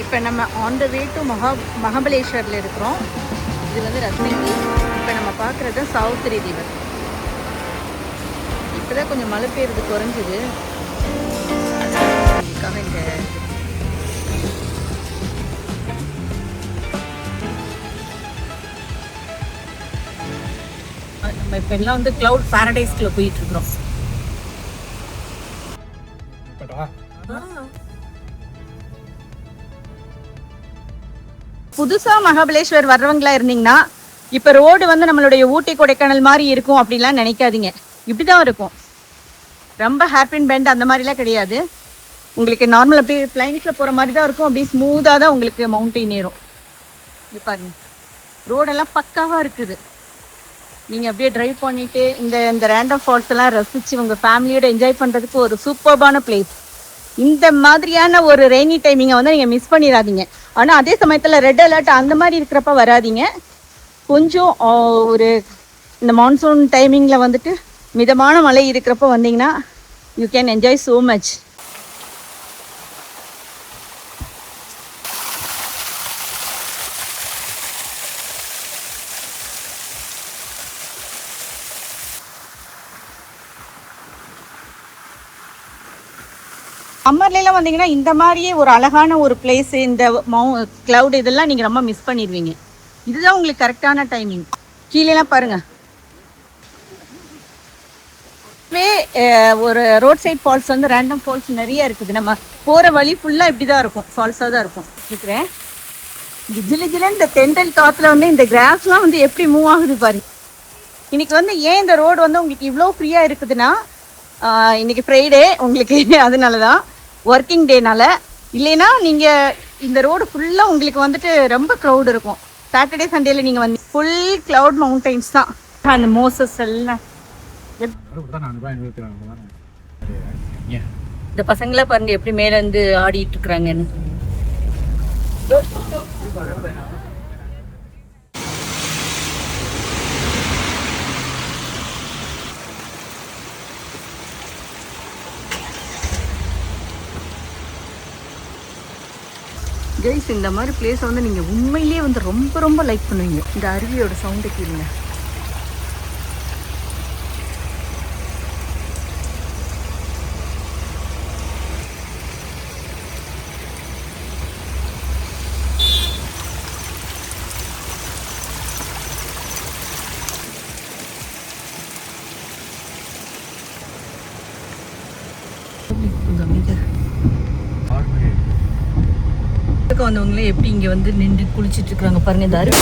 இப்போ நம்ம on the way to மகாபலேஸ்வரில் இருக்கிறோம். இது வந்து ரத்னகிரி. இப்போ நம்ம பார்க்குறது சாவித்திரி ரிவர். இப்போ தான் கொஞ்சம் மழை பெய்யுறது குறைஞ்சிது. அதுக்காக இங்கே நம்ம இப்போ எல்லாம் வந்து கிளவுட் பாரடைஸ்க்குள்ள போயிட்டு இருக்கிறோம். புதுசா மகாபலேஸ்வர் வர்றவங்களா இருந்தீங்கன்னா இப்ப ரோடு வந்து நம்மளுடைய ஊட்டி கொடைக்கானல் மாதிரி இருக்கும் அப்படிலாம் நினைக்காதீங்க. இப்படிதான் இருக்கும். ரொம்ப ஹேர்பின் பெண்ட் அந்த மாதிரிலாம் கிடையாது. உங்களுக்கு நார்மல் அப்படியே பிளைன்ஸ்ல போற மாதிரி தான் இருக்கும். அப்படியே ஸ்மூதா தான் உங்களுக்கு மவுண்டெயின் ஏறும். இது பாருங்க, ரோடெல்லாம் பக்காவா இருக்குது. நீங்க அப்படியே டிரைவ் பண்ணிட்டு இந்த ரேண்டம் ஃபால்ஸ் எல்லாம் ரசிச்சு உங்க ஃபேமிலியோட என்ஜாய் பண்றதுக்கு ஒரு சூப்பர்பான பிளேஸ். இந்த மாதிரியான ஒரு ரெய்னி டைமிங்கை வந்து நீங்கள் மிஸ் பண்ணிடாதீங்க. ஆனால் அதே சமயத்தில் ரெட் அலர்ட் அந்த மாதிரி இருக்கிறப்ப வராதிங்க. கொஞ்சம் ஒரு இந்த மான்சூன் டைமிங்கில் வந்துட்டு மிதமான மழை இருக்கிறப்ப வந்தீங்கன்னா you can enjoy so much. சம்மர்லாம் வந்தீங்கன்னா இந்த மாதிரியே ஒரு அழகான ஒரு பிளேஸ், இந்த கிளவுட் இதெல்லாம் நீங்கள் ரொம்ப மிஸ் பண்ணிடுவீங்க. இதுதான் உங்களுக்கு கரெக்டான டைமிங். கீழேலாம் பாருங்க, ஒரு ரோட் சைட் ஃபால்ஸ் வந்து ரேண்டம் ஃபால்ஸ் நிறைய இருக்குது. நம்ம போகிற வழி ஃபுல்லாக இப்படி தான் இருக்கும், ஃபால்ஸாக தான் இருக்கும். இருக்கிறேன் ஜிலு ஜிலுன்னு இந்த தெண்டல் காற்றுல வந்து இந்த கிராஸ்லாம் வந்து எப்படி மூவ் ஆகுது பாரு. இன்னைக்கு வந்து ஏன் இந்த ரோடு வந்து உங்களுக்கு இவ்வளோ ஃப்ரீயாக இருக்குதுன்னா இன்னைக்கு ஃப்ரைடே உங்களுக்கு, அதனால தான் ஒர்க்கிங் டேனால. இல்லைன்னா நீங்கள் இந்த ரோடு ஃபுல்லாக உங்களுக்கு வந்துட்டு ரொம்ப க்ரௌட் இருக்கும். சாட்டர்டே சண்டேல நீங்கள் வந்து ஃபுல் கிளவுட் மவுண்டைன்ஸ் தான். அந்த மோசஸ் எல்லாம் இந்த பசங்கள பாருங்க எப்படி மேல இருந்து ஆடிட்டு இருக்கிறாங்கன்னு. கைஸ், இந்த மாதிரி பிளேஸை வந்து நீங்கள் உண்மையிலேயே வந்து ரொம்ப ரொம்ப லைக் பண்ணுவீங்க. இந்த அருவியோட சவுண்டு கேளுங்க. வந்தவங்களே எப்படி இங்க வந்து நின்று குளிச்சிட்டு இருக்காங்க பாருங்க. இந்த அருவி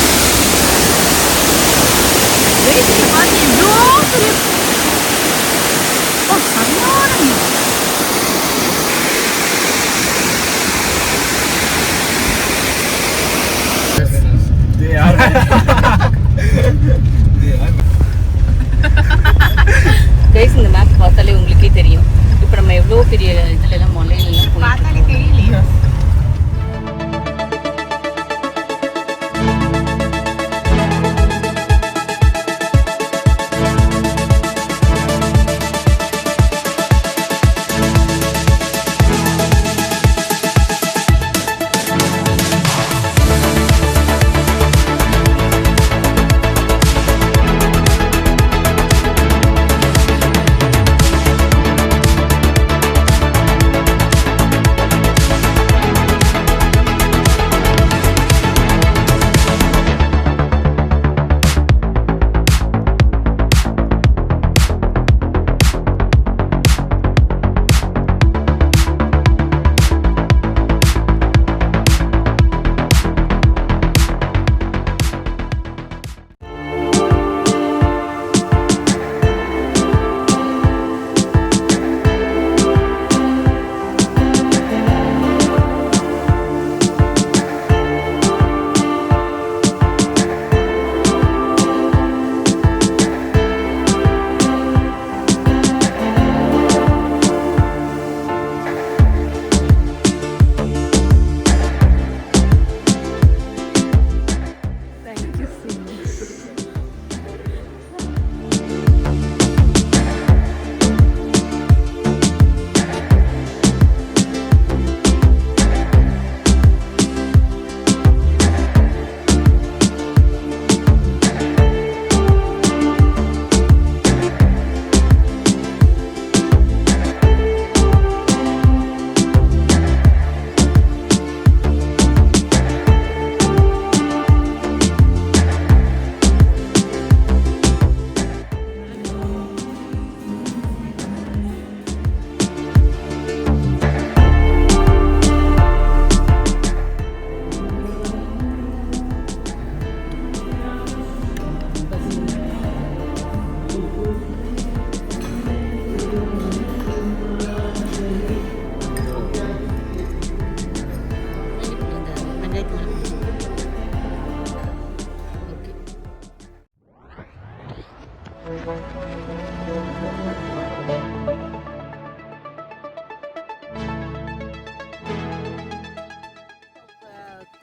கைஸ், இந்த மேப் பார்த்தாலே உங்களுக்கே தெரியும். இப்ப நம்ம எவ்வளவு பெரிய இதுல எல்லாம் மலையில எல்லாம் பார்த்தாலே தெரியலையா.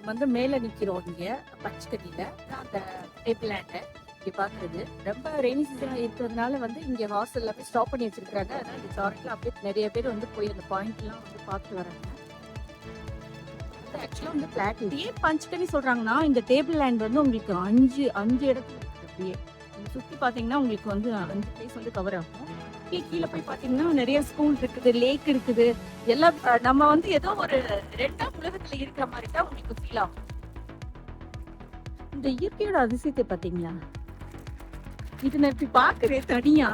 வந்து மேலே நிற்கிறோம் இங்கே பச்சைக்கட்டியில் அந்த டேபிள் லேண்டை இங்கே பார்க்குறது. ரொம்ப ரெய்னி சீசனாக இருக்கிறதுனால வந்து இங்கே ஹாஸ்டலில் போய் ஸ்டாப் பண்ணி வச்சுருக்காங்க. அதனால் இந்த சாரட்டில் அப்படியே நிறைய பேர் வந்து போய் அந்த பாயிண்ட்லாம் வந்து பார்த்துட்டு வராங்க. ஆக்சுவலாக வந்து பிளாட் ஏன் பஞ்சக்கனி சொல்கிறாங்கன்னா, இந்த டேபிள் லேண்ட் வந்து உங்களுக்கு அஞ்சு இடத்துல இருக்குது. அப்படியே நீங்கள் சுற்றி பார்த்தீங்கன்னா உங்களுக்கு வந்து 5 பிளேஸ் வந்து கவர் ஆகும். கீழே போய் பார்த்தீங்கன்னா நிறைய ஸ்கூல் இருக்குது, லேக் இருக்குது. எல்லாம் நம்ம வந்து ஏதோ ஒரு 2ஆம் உலகத்தில் இருக்கிற மாதிரி தான் உங்களுக்கு ஃபீல் ஆகும். இந்த இயற்கையோட அதிசயத்தை பார்த்தீங்களா? இது நான் இப்படி பார்க்குறேன் தனியா,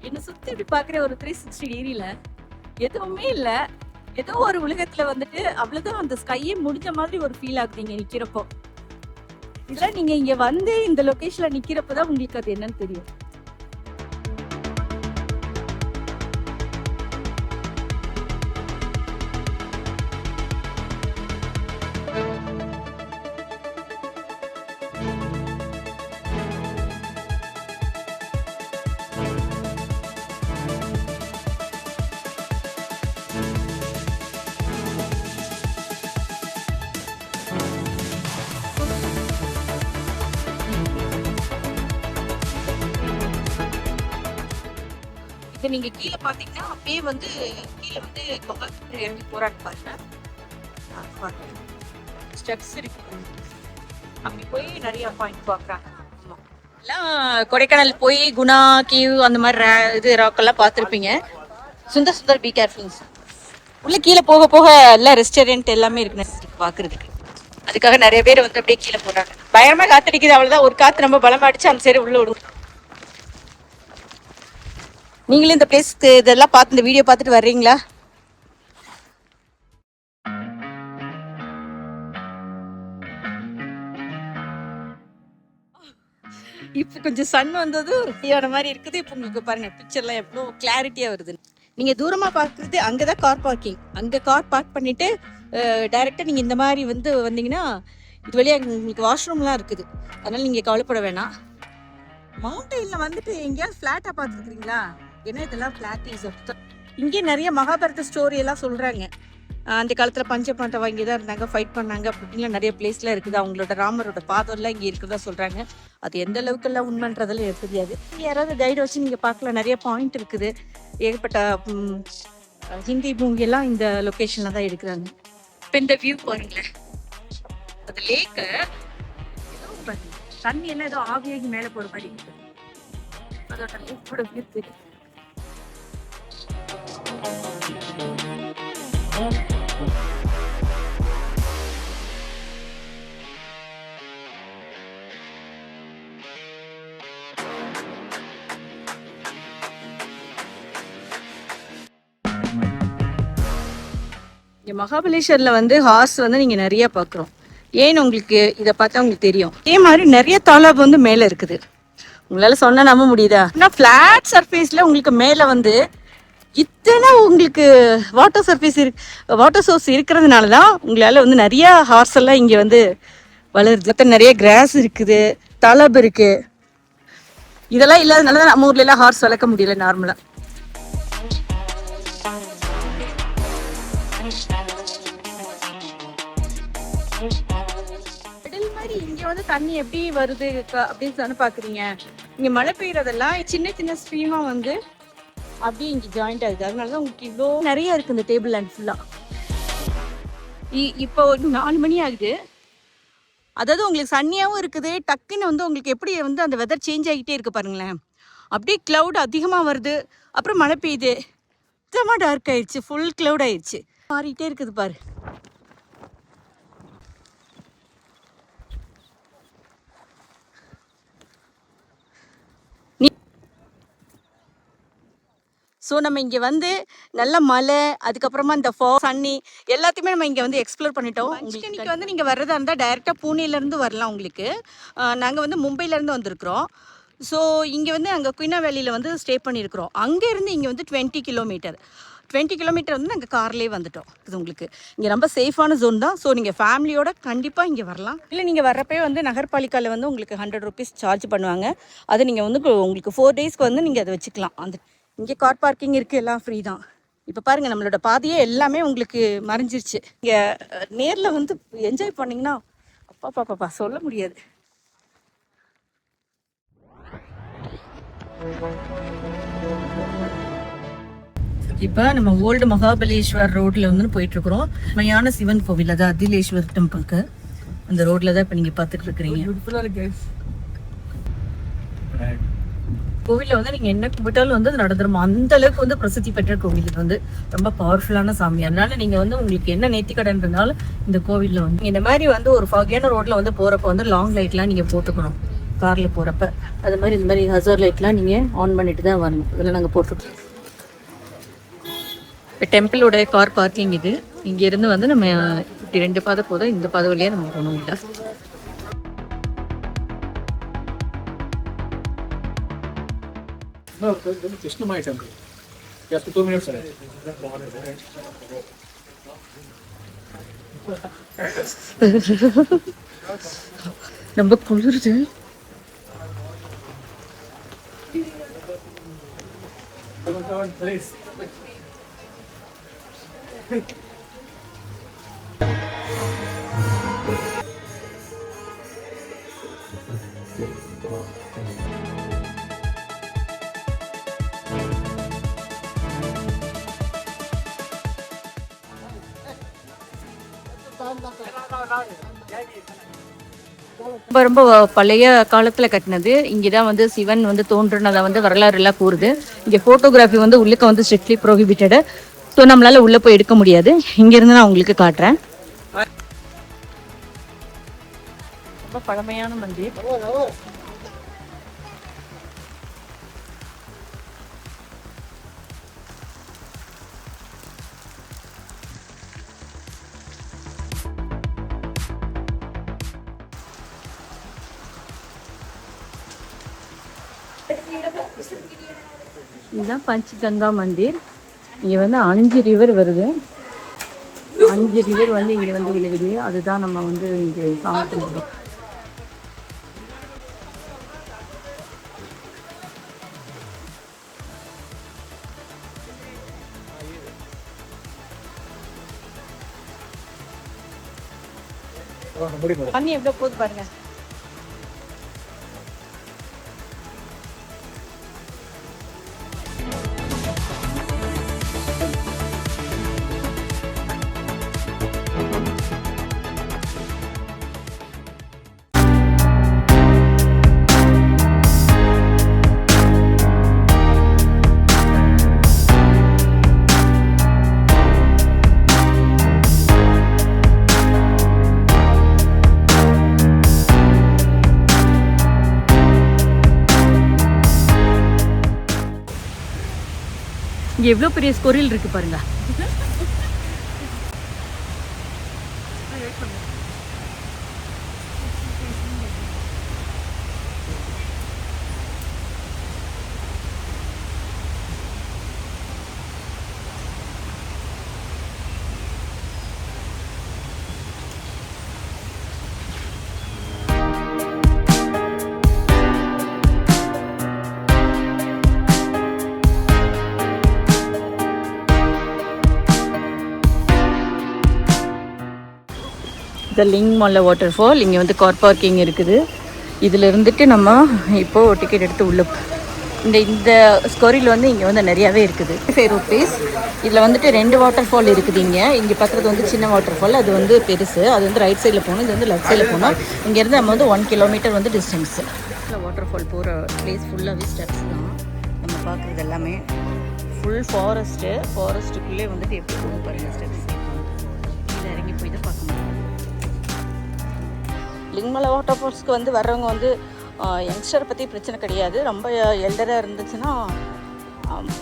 என்னை சுற்றி இப்படி பார்க்குறேன் ஒரு 360 டிகிரியில். எதுவுமே இல்லை, ஏதோ ஒரு உலகத்துல வந்துட்டு அவ்வளவுதான். அந்த ஸ்கையே முடிஞ்ச மாதிரி ஒரு ஃபீல் ஆகுது இங்க நிக்கிறப்போ. இதெல்லாம் நீங்க இங்க வந்து இந்த லொகேஷன்ல நிக்கிறப்பதான் உங்களுக்கு அது என்னன்னு தெரியும். இதை நீங்க கீழே பாத்தீங்கன்னா அப்படியே வந்து கீழே வந்து இறங்கி போறாங்க பாருங்க. ஸ்டெப்ஸ் இருக்கு, அப்படி போய் நிறைய பாயிண்ட் பாக்குறாங்க. எல்லாம் கொடைக்கானல் போய் குணா கீவ் அந்த மாதிரி இது ராக்கெல்லாம் பார்த்துருப்பீங்க. Sundar be careful. உள்ள கீழே போக போக எல்லாம் ரெஸ்டாரண்ட் எல்லாமே இருக்கு பாக்குறதுக்கு. அதுக்காக நிறைய பேர் வந்து அப்படியே கீழே போறாங்க. பயங்கரமா காத்தடிக்குது, அவ்வளவுதான். ஒரு காத்து ரொம்ப பலமா அடிச்சு அந்த சைடு உள்ள விடும். நீங்களும் இந்த பிளேஸ்க்கு இதெல்லாம் பார்த்து இந்த வீடியோ பார்த்துட்டு வர்றீங்களா? இப்போ கொஞ்சம் சன் வந்தது ஃப்ரீயான மாதிரி இருக்குது. இப்போ உங்களுக்கு பாருங்க பிக்சர்லாம் எவ்வளோ கிளாரிட்டியா வருது. நீங்க தூரமா பார்க்குறது அங்கதான் கார் பார்க்கிங். அங்க கார் பார்க் பண்ணிட்டு டைரக்டா நீங்க இந்த மாதிரி வந்து வந்தீங்கன்னா இது வழியா உங்களுக்கு வாஷ்ரூம்லாம் இருக்குது. அதனால நீங்க கவலைப்பட வேணாம். மவுண்டெயின்ல வந்துட்டு எங்கேயாவது ஃபிளாட்டா பார்த்துருக்கீங்களா? ஏன்னா இதெல்லாம் பிளாட்டிஸ். இங்கே நிறைய மகாபாரத ஸ்டோரி எல்லாம் சொல்றாங்க. அந்த காலத்துல பஞ்சபாண்டவா இங்கே தான் இருந்தாங்க, ஃபைட் பண்ணாங்க அப்படின்லாம் நிறைய பிளேஸ்லாம் இருக்குது. அவங்களோட ராமரோட பாதம்லாம் இங்கே இருக்குதா சொல்றாங்க. அது எந்த அளவுக்கு எல்லாம் உண்மைன்றதெல்லாம் எனக்கு தெரியாது. யாராவது கைடு வச்சு நீங்க பார்க்கலாம், நிறைய பாயிண்ட் இருக்குது. ஏகப்பட்ட ஹிந்தி மூவி எல்லாம் இந்த லொக்கேஷன்ல தான் எடுக்கிறாங்க. இப்போ இந்த வியூ பாருங்களேன், அது லேக்கு தண்ணி எல்லாம் ஏதோ ஆவியாகி மேலே போற மாதிரி இருக்கு. அதோட லேக்கோட வியூ தெரியும். மகாபலேஸ்வரில் வந்து ஹார்ஸ் வந்து நீங்க நிறைய பார்க்குறோம். ஏன்னு உங்களுக்கு இதை பார்த்தா உங்களுக்கு தெரியும். இதே மாதிரி நிறைய தாலாப் வந்து மேலே இருக்குது. உங்களால சொன்னா நம்ப முடியுதா? ஆனால் ஃபிளாட் சர்ஃபேஸ்ல உங்களுக்கு மேலே வந்து இத்தனை உங்களுக்கு வாட்டர் சோர்ஸ் இருக்கிறதுனால தான் உங்களால வந்து நிறைய ஹார்ஸ் எல்லாம் இங்கே வந்து வளருது. நிறைய கிராஸ் இருக்குது, தாலாப் இருக்கு. இதெல்லாம் இல்லாதனால தான் நம்ம ஊர்ல எல்லாம் ஹார்ஸ் வளர்க்க முடியல நார்மலா. இங்க வந்து தண்ணி எப்படி வருது அப்படின்னு தானே பாக்குறீங்க. இங்க மழை பெய்யறதெல்லாம் சின்ன சின்ன ஸ்ட்ரீமா வந்து அப்படியே இங்க ஜாயிண்ட் ஆகுது. அதனாலதான் உங்களுக்கு இவ்வளோ நிறைய இருக்கு இந்த டேபிள் லேண்ட் ஃபுல்லா. இப்போ ஒரு 4 மணி ஆகுது. அதாவது உங்களுக்கு சன்னியாவும் இருக்குது. டக்குன்னு வந்து உங்களுக்கு எப்படி வந்து அந்த வெதர் சேஞ்ச் ஆகிட்டே இருக்கு பாருங்களேன். அப்படியே கிளவுட் அதிகமாக வருது, அப்புறம் மழை பெய்யுது, சுத்தமாக டார்க் ஆயிடுச்சு, ஃபுல் கிளவுட் ஆயிடுச்சு, மாறிட்டே இருக்குது பாரு. ஸோ நம்ம இங்கே வந்து நல்ல மலை, அதுக்கப்புறமா இந்த சன்னி எல்லாத்தையுமே நம்ம இங்கே வந்து எக்ஸ்ப்ளோர் பண்ணிட்டோம். இன்றைக்கி வந்து நீங்கள் வர்றதா இருந்தால் டைரெக்டாக பூனேலேருந்து வரலாம். உங்களுக்கு நாங்கள் வந்து மும்பையிலேருந்து வந்திருக்கிறோம். ஸோ இங்கே வந்து அங்கே குயினா வேலியில் வந்து ஸ்டே பண்ணியிருக்கிறோம். அங்கேருந்து இங்கே வந்து 20 கிலோமீட்டர் வந்து நாங்கள் கார்லேயே வந்துட்டோம். இது உங்களுக்கு இங்கே ரொம்ப சேஃபான ஜோன் தான். ஸோ நீங்கள் ஃபேமிலியோட கண்டிப்பாக இங்கே வரலாம். இல்லை நீங்கள் வர்றப்பே வந்து நகர்பாலிக்காவில் வந்து உங்களுக்கு 100 rupees சார்ஜ் பண்ணுவாங்க. அது நீங்கள் வந்து உங்களுக்கு 4 daysக்கு வந்து நீங்கள் அதை வச்சுக்கலாம். அந்த இங்கே கார் பார்க்கிங் இருக்குது, எல்லாம் ஃப்ரீ தான். இப்போ பாருங்க நம்மளோட பாதையே எல்லாமே உங்களுக்கு மறைஞ்சிருச்சு. இங்கே நேரில் வந்து என்ஜாய் பண்ணிங்கன்னா அப்பா பாப்பா சொல்ல முடியாது. இப்போ நம்ம ஓல்டு மகாபலேஸ்வர் ரோட்ல வந்து போயிட்டு இருக்கிறோம். மையான சிவன் கோவில், அதாவது அதிலேஸ்வர் டெம்பிளுக்கு அந்த ரோட்ல தான் இப்போ நீங்க பார்த்துட்டு இருக்கிறீங்க. கோவிலில் வந்து நீங்கள் என்ன கும்பிட்டாலும் வந்து நடந்துரும். அந்த அளவுக்கு வந்து பிரசித்தி பெற்ற கோவில். இது வந்து ரொம்ப பவர்ஃபுல்லான சாமி. அதனால நீங்கள் வந்து உங்களுக்கு என்ன நேர்த்திக்கடன் இருந்தாலும் இந்த கோவிலில் வந்து இந்த மாதிரி வந்து ஒரு ஃபாகியான ரோட்டில் வந்து போகிறப்ப வந்து லாங் லைட்லாம் நீங்கள் போட்டுக்கணும். காரில் போகிறப்ப அது மாதிரி இந்த மாதிரி ஹசர் லைட்லாம் நீங்கள் ஆன் பண்ணிட்டு தான் வரணும். இதெல்லாம் நாங்கள் போட்டுருக்கோம். இப்போ டெம்பிளோட கார் பார்க்கிங் இது. இங்கேருந்து வந்து நம்ம இப்படி 2 பாதை போதும், இந்த பாதை வழியாக நம்ம போகணும். இல்லை No, Krishnamai temple. Just 2 minutes. ரொம்ப குளிருது. ரொம்ப ரொம்ப பழைய காலத்துல கட்டினது. இங்கதான் வந்து சிவன் வந்து தோன்றுனதை வந்து வரலாறு எல்லாம் கூறுது. இங்க போட்டோகிராஃபி வந்து உள்ளுக்க வந்து ஸ்ட்ரிக்ட்லி ப்ரோஹிபிட்டடு. ஸோ நம்மளால உள்ள போய் எடுக்க முடியாது. இங்க இருந்து நான் உங்களுக்கு காட்டுறேன். ரொம்ப பழமையான மந்திர். இதுதான் பஞ்சகங்கா மந்திர். இங்கே வந்து 5 ரிவர் வருது. 5 ரிவர் வந்து இங்கே வந்து விழுகுது. அதுதான் நம்ம வந்து இங்கே சாமி கும்பிடுறோம். தண்ணி எவ்வளோ போகுது பாருங்க. இங்க எவ்வளவு பெரிய ஸ்கொரில் இருக்கு பாருங்க. இந்த லிங்மல்ல வாட்டர் ஃபால். இங்கே வந்து கார் பார்க்கிங் இருக்குது. இதில் இருந்துட்டு நம்ம இப்போது டிக்கெட் எடுத்து உள்ள இந்த ஸ்கோரியில் வந்து இங்கே வந்து நிறையாவே இருக்குது. 5 rupees. இதில் வந்துட்டு 2 வாட்டர் ஃபால் இருக்குது. இங்கே பார்க்குறது வந்து சின்ன வாட்டர் ஃபால், அது வந்து பெருசு. அது வந்து ரைட் சைடில் போகணும், இது வந்து லெஃப்ட் சைடில் போகணும். இங்கேருந்து நம்ம வந்து 1 kilometer வந்து டிஸ்டன்ஸு. வாட்டர் ஃபால் போகிற பிளேஸ் ஃபுல்லாகவே ஸ்டெப்ஸ் தான் நம்ம பார்க்குறது எல்லாமே. ஃபுல் ஃபாரஸ்ட்டுக்குள்ளே வந்துட்டு எப்படி போகும் பாருங்கள் ஸ்டெப்ஸ். இதில் இறங்கி போய் தான் பார்க்க முடியும். லிங்மலை வாட்டர் ஃபால்ஸ்க்கு வந்து வர்றவங்க வந்து யங்ஸ்டரை பற்றி பிரச்சனை கிடையாது. ரொம்ப எல்டராக இருந்துச்சுன்னா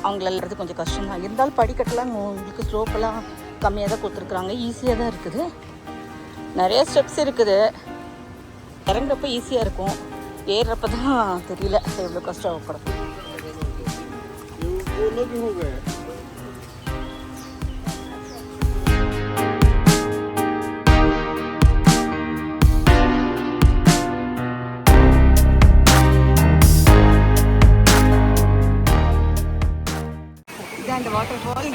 அவங்களது கொஞ்சம் கஷ்டம் தான். இருந்தாலும் படிக்கட்டெல்லாம் உங்களுக்கு ஸ்லோப்பெல்லாம் கம்மியாக தான் கொடுத்துருக்குறாங்க. ஈஸியாக தான் இருக்குது. நிறைய ஸ்டெப்ஸ் இருக்குது. இறங்குறப்ப ஈஸியாக இருக்கும், ஏறுறப்ப தான் தெரியல எவ்வளோ கஷ்டப்படும்.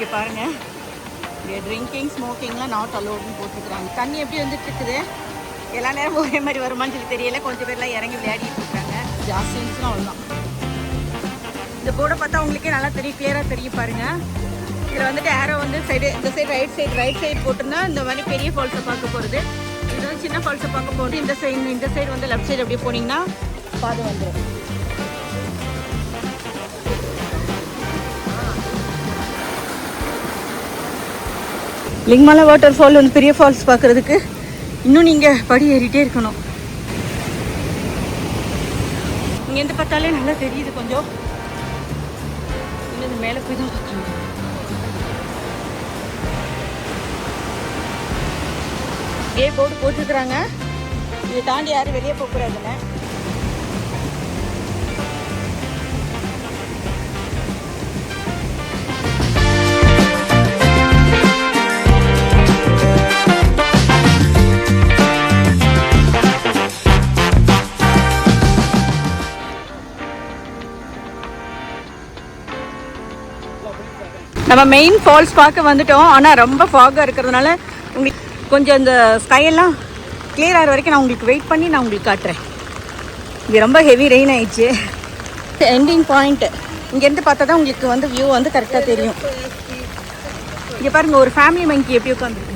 இங்கே பாருங்கள், இங்கே ட்ரிங்கிங் ஸ்மோக்கிங்லாம் நாட் அலோடுன்னு போட்டுருக்குறாங்க. தண்ணி எப்படி வந்துட்டு இருக்குது, எல்லா நேரமும் ஒரே மாதிரி வருமானு சொல்லி தெரியல. கொஞ்சம் பேர்லாம் இறங்கி விளையாடிட்டு இருக்காங்க. ஜாஸ்தி இருந்துச்சுன்னா அவ்வளோதான். இந்த போர்டை பார்த்தா உங்களுக்கே நல்லா தெரியும், கிளியராக தெரியும் பாருங்கள். இதில் வந்துட்டு ஏரோ வந்து சைடு, இந்த சைடு ரைட் சைடு போட்டிருந்தா இந்த மாதிரி பெரிய ஃபால்ஸை பார்க்க போகிறது. இது வந்து சின்ன ஃபால்ஸை பார்க்க போகிறது. இந்த சைடு வந்து லெஃப்ட் சைடு அப்படியே போனீங்கன்னா பாதை வந்துடும். லிங்மலை வாட்டர் ஃபால் வந்து பெரிய ஃபால்ஸ் பார்க்குறதுக்கு இன்னும் நீங்கள் படி ஏறிட்டே இருக்கணும். இங்கேருந்து பார்த்தாலே நல்லா தெரியுது கொஞ்சம். இன்னும் மேலே போய் தான் பார்க்கணும். ஏ போர்டு போட்டுருக்குறாங்க, இதை தாண்டி யாரும் வெளியே போகக்கூடாதுன்னு. நம்ம மெயின் ஃபால்ஸ் பார்க்க வந்துட்டோம். ஆனால் ரொம்ப ஃபாகாக இருக்கிறதுனால உங்களுக்கு கொஞ்சம் இந்த ஸ்கையெல்லாம் கிளியர் ஆகிற வரைக்கும் நான் உங்களுக்கு வெயிட் பண்ணி நான் உங்களுக்கு காட்டுறேன். இது ரொம்ப ஹெவி ரெயின் ஆயிடுச்சு. எண்டிங் பாயிண்ட்டு இங்கேருந்து பார்த்தா தான் உங்களுக்கு வந்து வியூ வந்து கரெக்டாக தெரியும். இங்கே பாருங்கள், ஒரு ஃபேமிலி மங்கி எப்படி உட்காந்துருக்கு.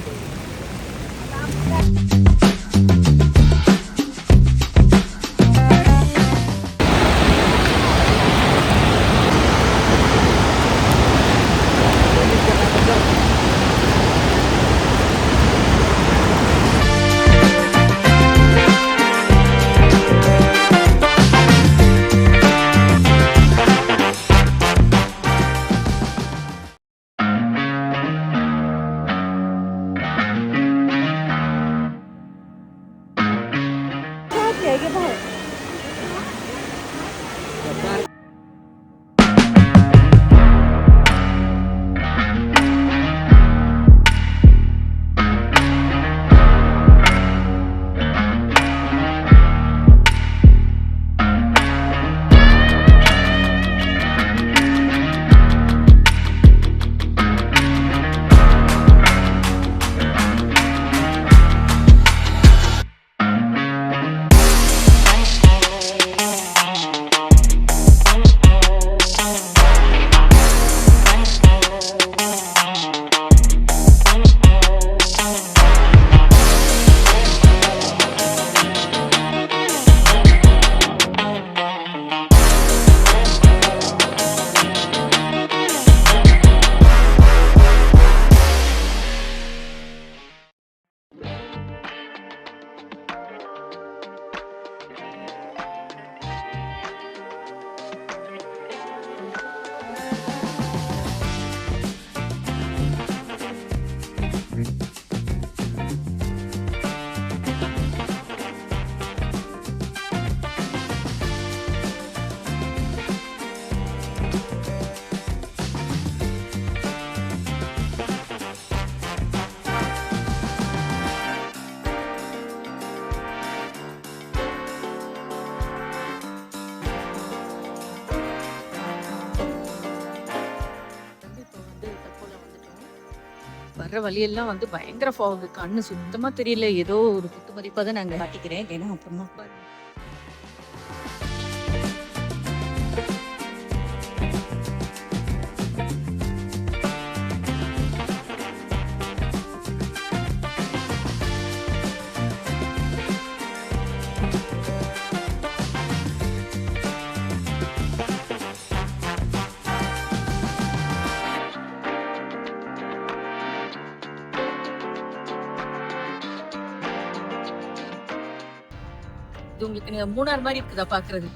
வர்ற வழியெல்லாம் வந்து பயங்கர ஃபாகு, கண்ணு சுத்தமா தெரியல. ஏதோ ஒரு குத்து மதிப்பா தான் நாங்க காட்டிக்கிறேன். ஏன்னா அப்புறமா இது உங்களுக்கு மூணார் மாதிரி இருக்குதா பாக்குறது.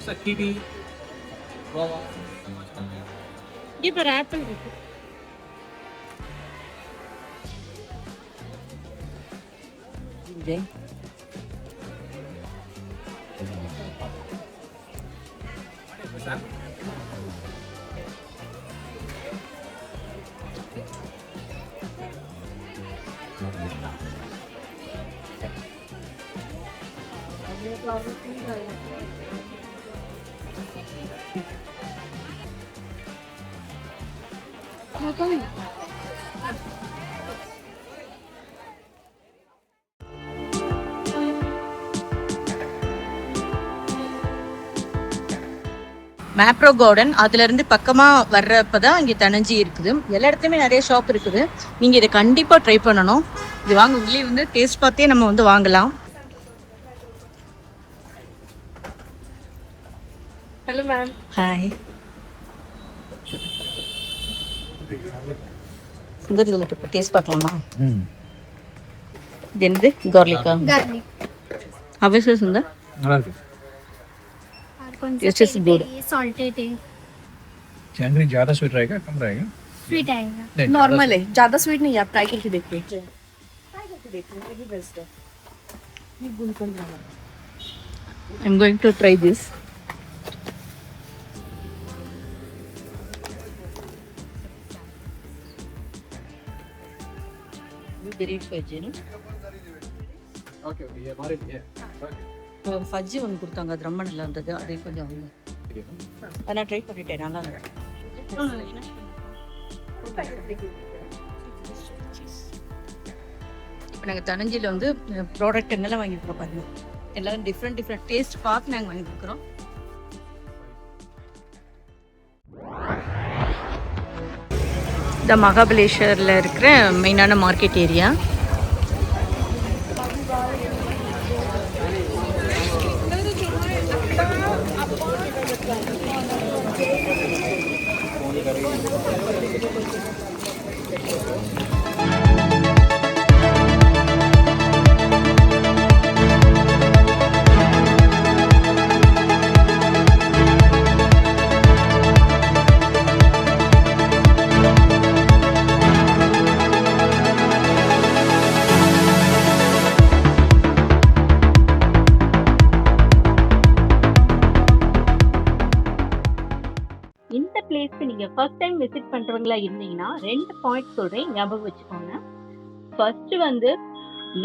Sir, kiwi, guava. இங்கே பாரு ஆப்பிள் இருக்கு. விஜய் மேப்ரோ கார்டன் அதுல இருந்து பக்கமா வர்றப்பதான் இங்க தனஞ்சி இருக்குது. எல்லா இடத்துலயுமே நிறைய ஷாப் இருக்குது. நீங்க இதை கண்டிப்பா ட்ரை பண்ணணும். இது வாங்க உள்ளே வந்து டேஸ்ட் பார்த்தே நம்ம வந்து வாங்கலாம். Hello ma'am. ஹாய். சுந்தரி உங்களுக்கு டேஸ்ட் பார்க்கலாமா? இது என்னது? கார்லிக்கா? गार्लिक அவசியம் சுந்தர். நல்லா இருக்கு. It's just good. सॉल्टेड है, जैगरी ज्यादा स्वीट रहेगा कम रहेगा? स्वीट आएगा. नहीं, नॉर्मल है, ज्यादा स्वीट नहीं है. आप ट्राई करके देखिए. I'm going to try this. Very fudgy, no? Okay okay ये हमारे लिए है. ஃபஜ்ஜி ஒன்று கொடுத்தாங்க, அது ரொம்ப நல்லா இருந்தது. அதே கொஞ்சம் அவங்க அதை நான் ட்ரை பண்ணிட்டேன், நல்லா இருந்தது. இப்போ நாங்கள் தனஞ்சியில் வந்து ப்ராடக்ட் என்னெல்லாம் வாங்கியிருக்கோம் பாருங்க. எல்லாரும் டிஃப்ரெண்ட் டிஃப்ரெண்ட் டேஸ்ட் பார்த்து நாங்கள் வாங்கி கொடுக்குறோம். இந்த மகாபலேஸ்வரில் இருக்கிற மெயினான மார்க்கெட் ஏரியா. இந்த பிளேஸ்க்கு நீங்க ஃபர்ஸ்ட் டைம் விசிட் பண்றவங்களா இருந்தீங்கன்னா 2 பாயிண்ட் சொல்றேன், ஞாபகம் வச்சுக்கோங்க. ஃபர்ஸ்ட் வந்து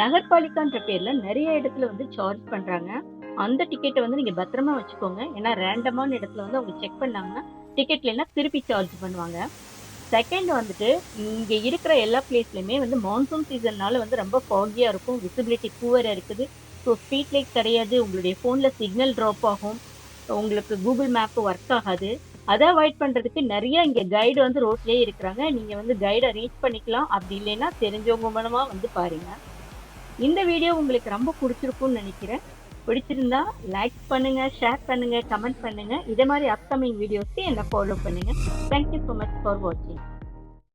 நகர்பாலிகான்ற பேர்ல நிறைய இடத்துல வந்து சார்ஜ் பண்றாங்க. அந்த டிக்கெட்டை வந்து நீங்க பத்திரமா வச்சுக்கோங்க. ஏன்னா ரேண்டமான இடத்துல வந்து அவங்க செக் பண்ணாங்கன்னா டிக்கெட் இல்லைன்னா திருப்பி சார்ஜ் பண்ணுவாங்க. செகண்ட் வந்துட்டு இங்க இருக்கிற எல்லா பிளேஸ்லயுமே வந்து மான்சூன் சீசன்னால வந்து ரொம்ப ஃபாகியா இருக்கும், விசிபிலிட்டி பூவரா இருக்குது. ஸோ ஸ்ட்ரீட் லைட் கிடையாது, உங்களுடைய ஃபோன்ல சிக்னல் ட்ராப் ஆகும், உங்களுக்கு கூகுள் மேப் ஒர்க் ஆகாது. அதை அவாய்ட் பண்றதுக்கு நிறைய இங்க கைடு வந்து ரோட்லயே இருக்கிறாங்க. நீங்க வந்து கைடை ரீச் பண்ணிக்கலாம். அப்படி இல்லைன்னா தெரிஞ்சவங்க மூலமா வந்து பாருங்க. இந்த வீடியோ உங்களுக்கு ரொம்ப பிடிச்சிருக்கும்னு நினைக்கிறேன். பிடிச்சிருந்தா லைக் பண்ணுங்க, ஷேர் பண்ணுங்க, கமெண்ட் பண்ணுங்க. இதே மாதிரி அப்கமிங் வீடியோஸ்க்கு என்ன ஃபாலோ பண்ணுங்க. தேங்க்யூ ஸோ மச் ஃபார் வாட்சிங்.